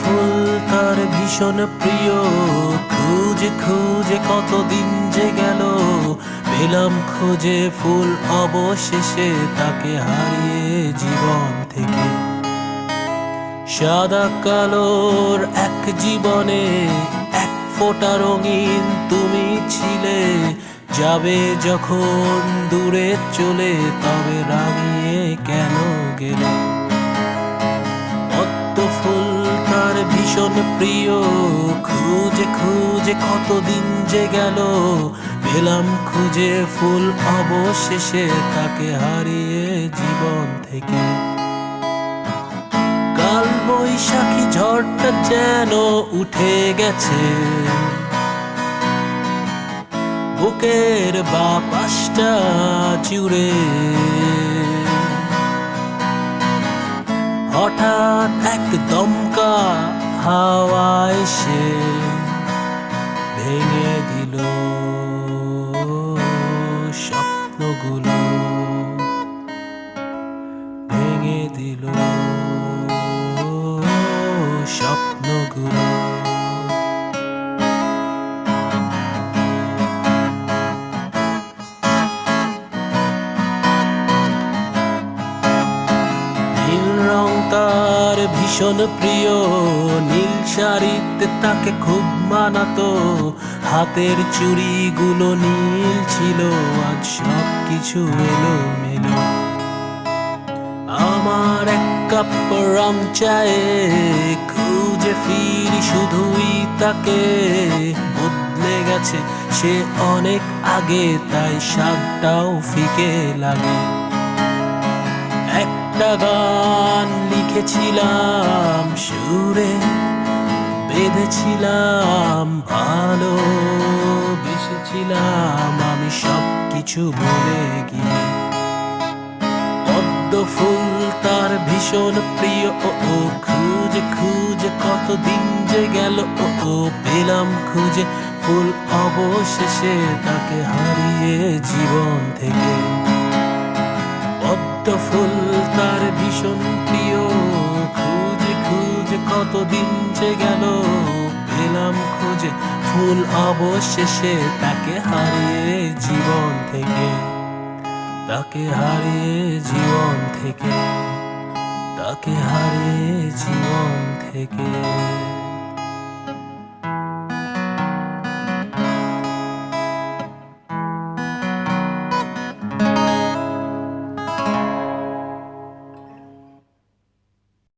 ফুল তার ভীষণ প্রিয়, খুঁজে খুঁজে কতদিন যে গেল, পেলাম খুঁজে ফুল অবশেষে তাকে হারিয়ে জীবন থেকে। সাদা কালোর এক জীবনে এক ফোঁটা রঙিন তুমি ছিলে, যাবে যখন দূরে চলে তবে রাঙিয়ে কেন গেলে। পদ্ম ফুল তার ভীষণ প্রিয়, খুঁজে খুঁজে কতদিন যে গেল, পেলাম খুঁজে ফুল অবশেষে তাকে হারিয়ে জীবন থেকে। কাল বৈশাখী ঝড়টা যেন উঠে গেছে, বুকের বাপাসটা জুড়ে। হঠাৎ এক দমকা হাওয়া এসে ভেঙে দিল স্বপ্নগুলো, ভেঙে দিল স্বপ্নগুলো। নীল রং তার ভীষণ প্রিয়, নীল শাড়িতে তাকে খুব মানাতো, হাতের চুড়িগুলো নীল ছিল, আজ সব কিছু এলোমেলো। আমার এক কাপ রং চায়ে খুঁজে ফিরি শুধুই তাকে, বদলে গেছে সে অনেক আগে, তাই স্বাদটাও ফিকে লাগে। একটা গান লিখেছিলাম সুরে, বেঁধেছিলাম ভালো বেসেছিলাম আমি সব কিছু ভুলে গিয়ে। পদ্ম ফুল তার ভীষণ প্রিয়, ও খুঁজে খুঁজে কতদিন যে গেল, ও পেলাম খুঁজে ফুল অবশেষে তাকে হারিয়ে জীবন থেকে। পদ্ম ফুল তার ভীষণ প্রিয়, খুঁজে খুঁজে কতদিন যে গেল, পেলাম খুঁজে ফুল অবশেষে তাকে হারিয়ে জীবন থেকে, তাকে হারিয়ে জীবন থেকে, তাকে হারিয়ে জীবন থেকে।